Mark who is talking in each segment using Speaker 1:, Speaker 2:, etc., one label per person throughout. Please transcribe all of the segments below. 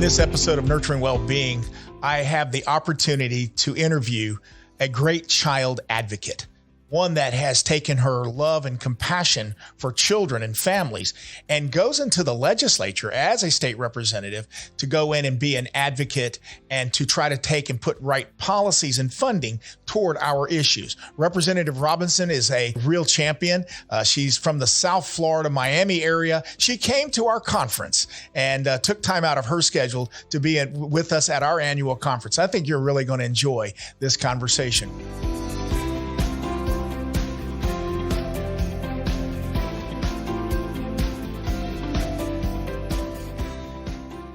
Speaker 1: this episode of Nurturing Wellbeing, I have the opportunity to interview a great child advocate, one that has taken her love and compassion for children and families and goes into the legislature as a state representative to go in and be an advocate and to try to take and put right policies and funding toward our issues. Representative Robinson is a real champion. She's from the South Florida, Miami area. She came to our conference and took time out of her schedule to be with us at our annual conference. I think you're really going to enjoy this conversation.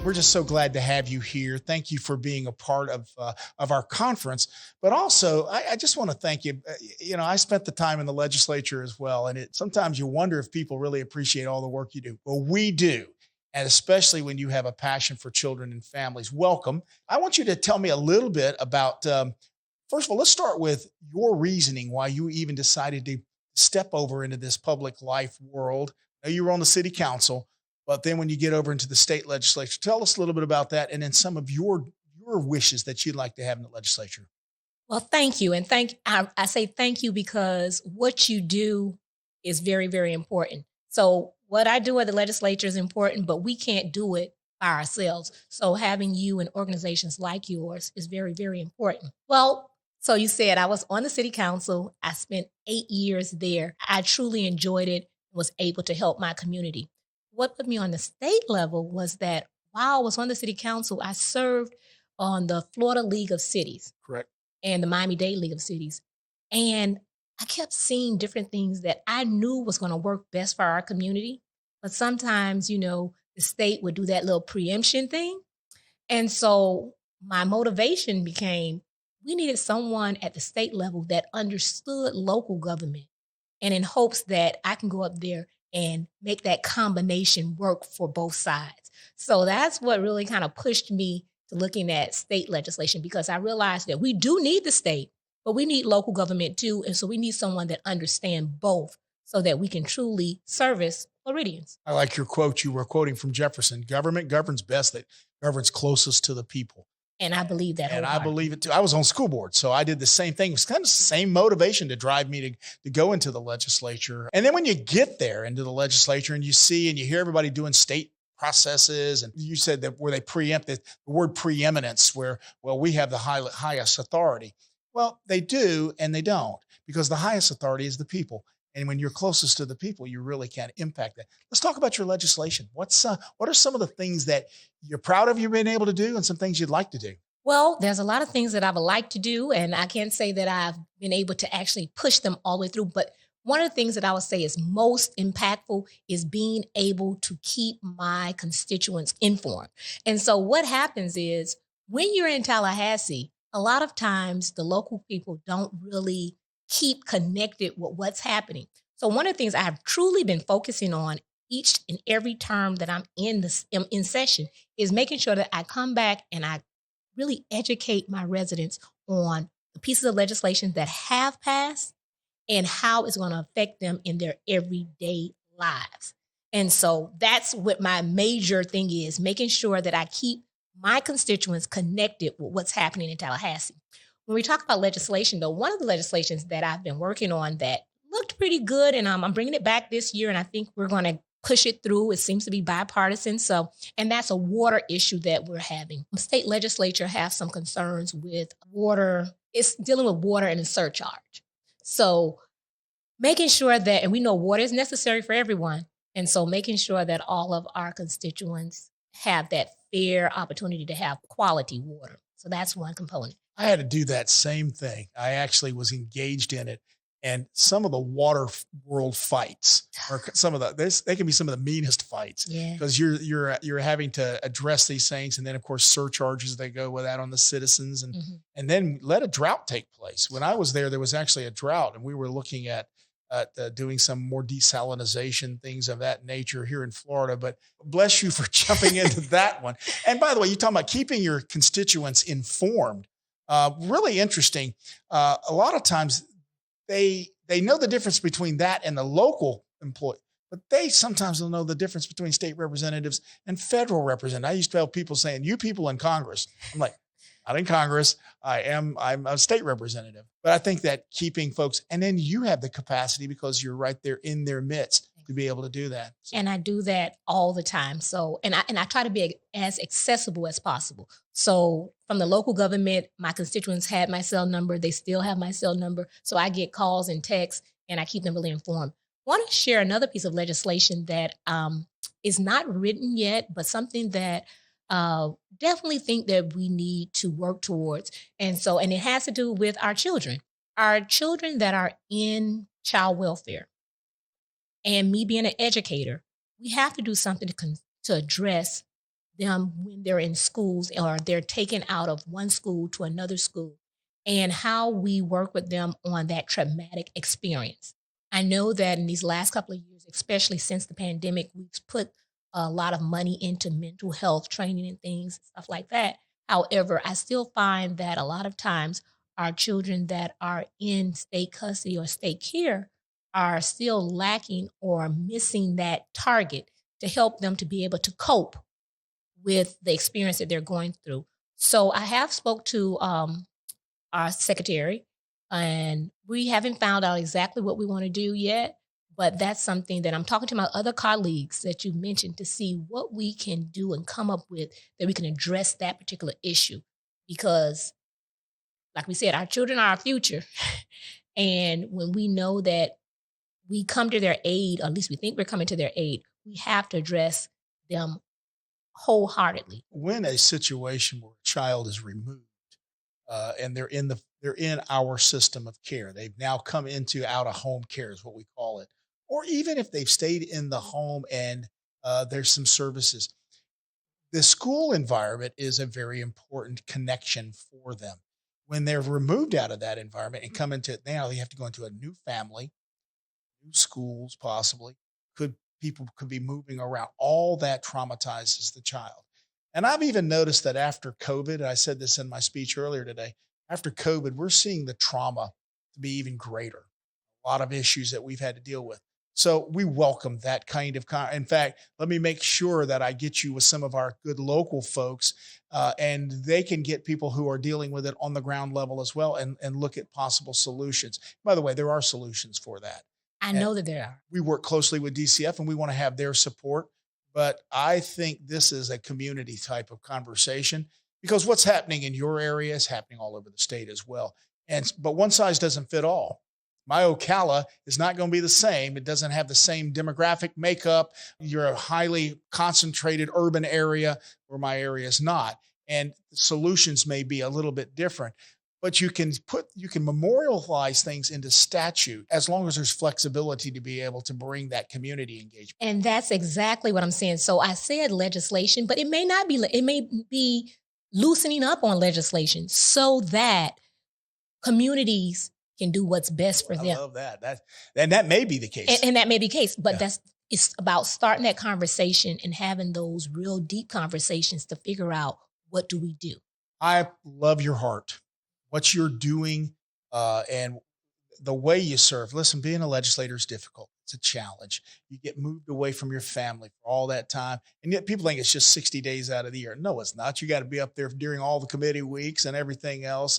Speaker 1: We're just so glad to have you here. Thank you for being a part of our conference. But also, I just want to thank you. I spent the time in the legislature as well. And sometimes you wonder if people really appreciate all the work you do. Well, we do. And especially when you have a passion for children and families. Welcome. I want you to tell me a little bit about, first of all, let's start with your reasoning why you even decided to step over into this public life world. I know you were on the city council. But then when you get over into the state legislature, tell us a little bit about that and then some of your wishes that you'd like to have in the legislature.
Speaker 2: Well, thank you. And I say thank you because what you do is very, very important. So what I do at the legislature is important, but we can't do it by ourselves. So having you and organizations like yours is very, very important. Well, so you said I was on the city council. I spent 8 years there. I truly enjoyed it, was able to help my community. What put me on the state level was that while I was on the city council, I served on the Florida League of Cities.
Speaker 1: Correct.
Speaker 2: And the Miami-Dade League of Cities. And I kept seeing different things that I knew was going to work best for our community. But sometimes, the state would do that little preemption thing. And so my motivation became, we needed someone at the state level that understood local government and in hopes that I can go up there and make that combination work for both sides. So that's what really kind of pushed me to looking at state legislation, because I realized that we do need the state, but we need local government too. And so we need someone that understands both so that we can truly service Floridians.
Speaker 1: I like your quote. You were quoting from Jefferson. Government governs best that governs closest to the people.
Speaker 2: And I believe that.
Speaker 1: And I believe it too. I was on school board, so I did the same thing. It was kind of the same motivation to drive me to go into the legislature. And then when you get there into the legislature and you see and you hear everybody doing state processes, and you said that where they preempt the word preeminence, where, well, we have the highest authority. Well, they do and they don't, because the highest authority is the people. And when you're closest to the people, you really can impact that. Let's talk about your legislation. What are some of the things that you're proud of you've been able to do and some things you'd like to do?
Speaker 2: Well, there's a lot of things that I would like to do, and I can't say that I've been able to actually push them all the way through. But one of the things that I would say is most impactful is being able to keep my constituents informed. And so what happens is when you're in Tallahassee, a lot of times the local people don't really keep connected with what's happening. So one of the things I have truly been focusing on each and every term that I'm in session is making sure that I come back and I really educate my residents on the pieces of legislation that have passed and how it's going to affect them in their everyday lives. And so that's what my major thing is, making sure that I keep my constituents connected with what's happening in Tallahassee. When we talk about legislation, though, one of the legislations that I've been working on that looked pretty good, and I'm bringing it back this year, and I think we're going to push it through. It seems to be bipartisan. And that's a water issue that we're having. The state legislature has some concerns with water. It's dealing with water and a surcharge. So making sure that, and we know water is necessary for everyone. And so making sure that all of our constituents have that fair opportunity to have quality water. So that's one component.
Speaker 1: I had to do that same thing. I actually was engaged in it. And some of the water world fights are they can be some of the meanest fights, because you're having to address these things. And then of course, surcharges, they go with that on the citizens and then let a drought take place. When I was there was actually a drought, and we were looking at doing some more desalinization, things of that nature here in Florida. But bless you for jumping into that one. And by the way, you're talking about keeping your constituents informed. Really interesting. A lot of times they know the difference between that and the local but they sometimes don't know the difference between state representatives and federal representatives. I used to have people saying, "You people in Congress." I'm like, "Not in Congress. I'm a state representative." But I think that keeping folks, and then you have the capacity because you're right there in their midst to be able to do that. So,
Speaker 2: And I do that all the time. So, and I try to be as accessible as possible. So, from the local government, my constituents had my cell number. They still have my cell number. So, I get calls and texts, and I keep them really informed. Want to share another piece of legislation that is not written yet, but something that definitely think that we need to work towards. And it has to do with our children that are in child welfare. And me being an educator, we have to do something to address them when they're in schools or they're taken out of one school to another school, and how we work with them on that traumatic experience. I know that in these last couple of years, especially since the pandemic, we've put a lot of money into mental health training and things, stuff like that. However, I still find that a lot of times our children that are in state custody or state care are still lacking or missing that target to help them to be able to cope with the experience that they're going through. So I have spoke to our secretary, and we haven't found out exactly what we want to do yet. But that's something that I'm talking to my other colleagues that you mentioned to see what we can do and come up with that we can address that particular issue. Because, like we said, our children are our future. And when we know that we come to their aid, or at least we think we're coming to their aid, we have to address them wholeheartedly.
Speaker 1: when a situation where a child is removed and they're in our system of care, they've now come into out of home care is what we call it, or even if they've stayed in the home and there's some services, the school environment is a very important connection for them. When they're removed out of that environment and come into it now, they have to go into a new family, new schools, possibly. Could People could be moving around. All that traumatizes the child. And I've even noticed that after COVID, and I said this in my speech earlier today, after COVID, we're seeing the trauma to be even greater. A lot of issues that we've had to deal with. So we welcome that kind of. In fact, let me make sure that I get you with some of our good local folks, and they can get people who are dealing with it on the ground level as well, and look at possible solutions. By the way, there are solutions for that.
Speaker 2: I know that there are.
Speaker 1: We work closely with DCF and we want to have their support. But I think this is a community type of conversation because what's happening in your area is happening all over the state as well. But one size doesn't fit all. My Ocala is not going to be the same. It doesn't have the same demographic makeup. You're a highly concentrated urban area where my area is not. And solutions may be a little bit different. But you can memorialize things into statute as long as there's flexibility to be able to bring that community engagement.
Speaker 2: And that's exactly what I'm saying. So I said legislation, but it may not be, it may be loosening up on legislation so that communities can do what's best for them.
Speaker 1: I love that. That may be the case.
Speaker 2: And that may be the case, but it's about starting that conversation and having those real deep conversations to figure out what do we do.
Speaker 1: I love your heart, what you're doing, and the way you serve. Listen, being a legislator is difficult. It's a challenge. You get moved away from your family for all that time. And yet people think it's just 60 days out of the year. No, it's not. You got to be up there during all the committee weeks and everything else.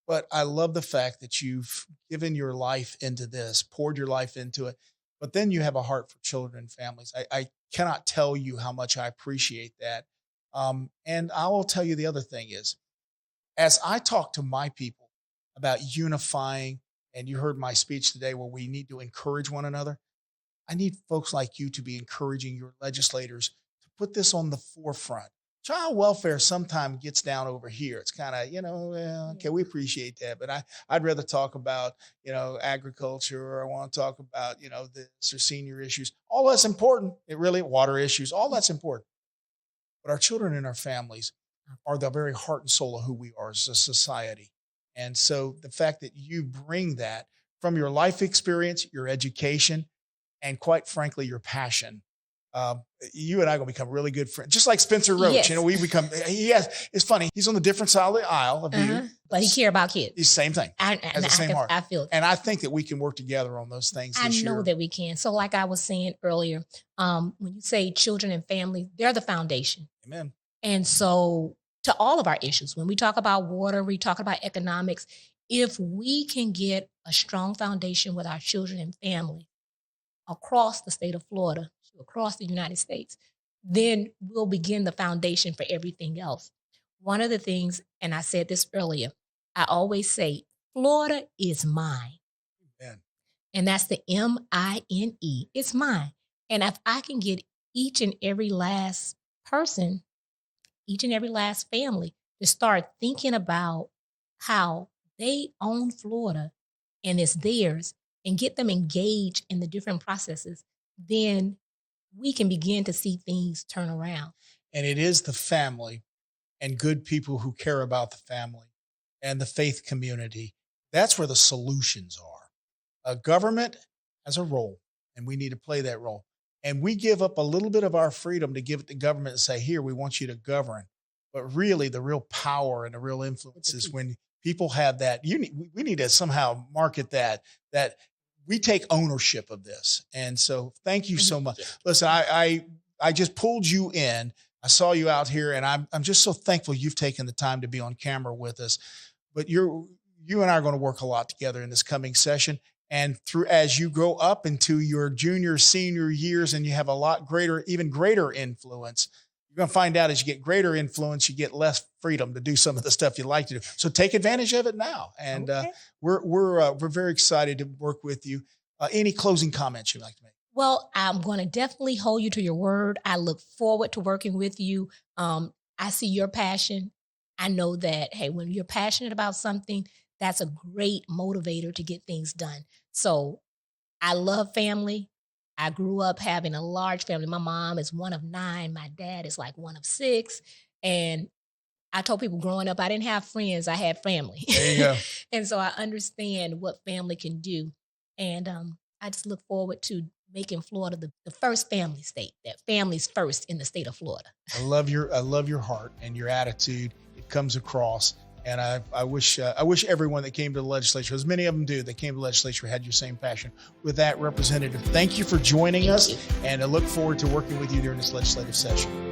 Speaker 1: But I love the fact that you've given your life into this, poured your life into it, but then you have a heart for children and families. I cannot tell you how much I appreciate that. And I will tell you the other thing is, as I talk to my people about unifying, and you heard my speech today where we need to encourage one another, I need folks like you to be encouraging your legislators to put this on the forefront. Child welfare sometimes gets down over here. It's kind of, okay, we appreciate that. But I'd rather talk about, agriculture, or I want to talk about, this or senior issues. All that's important. Water issues, all that's important. But our children and our families are the very heart and soul of who we are as a society. And so the fact that you bring that from your life experience, your education, and quite frankly, your passion, you and I are going to become really good friends, just like Spencer Roach.
Speaker 2: Yes.
Speaker 1: You know, it's funny. He's on the different side of the aisle of you.
Speaker 2: But he care about kids.
Speaker 1: He's the same thing. Has the same heart.
Speaker 2: I feel it.
Speaker 1: And I think that we can work together on those things this year.
Speaker 2: I know that we can. So like I was saying earlier, when you say children and families, they're the foundation.
Speaker 1: Amen.
Speaker 2: And so to all of our issues, when we talk about water, we talk about economics, if we can get a strong foundation with our children and family across the state of Florida, across the United States, then we'll begin the foundation for everything else. One of the things, and I said this earlier, I always say, Florida is mine.
Speaker 1: Amen.
Speaker 2: And that's the M-I-N-E. It's mine. And if I can get each and every last person, each and every last family to start thinking about how they own Florida and it's theirs, and get them engaged in the different processes, then we can begin to see things turn around.
Speaker 1: And it is the family and good people who care about the family and the faith community. That's where the solutions are. Government has a role, and we need to play that role. And we give up a little bit of our freedom to give it to government and say, here, we want you to govern. But really, the real power and the real influence is when people have that. We need to somehow market that we take ownership of this. And so thank you so much. Listen, I just pulled you in. I saw you out here, and I'm just so thankful you've taken the time to be on camera with us. But you and I are going to work a lot together in this coming session. And as you grow up into your junior, senior years, and you have a lot greater, even greater influence, you're going to find out as you get greater influence, you get less freedom to do some of the stuff you like to do. So take advantage of it now. And
Speaker 2: Okay.
Speaker 1: We're very excited to work with you. Any closing comments you'd like to make?
Speaker 2: Well, I'm going to definitely hold you to your word. I look forward to working with you. I see your passion. I know that, hey, when you're passionate about something, that's a great motivator to get things done. So I love family. I grew up having a large family. My mom is one of 9. My dad is like one of 6. And I told people growing up, I didn't have friends. I had family.
Speaker 1: There you go.
Speaker 2: And so I understand what family can do. And I just look forward to making Florida the first family state, that family's first in the state of Florida.
Speaker 1: I love your heart and your attitude. It comes across. And I wish everyone that came to the legislature, as many of them do, that came to the legislature, had your same passion. With that, Representative, thank you for joining us. And I look forward to working with you during this legislative session.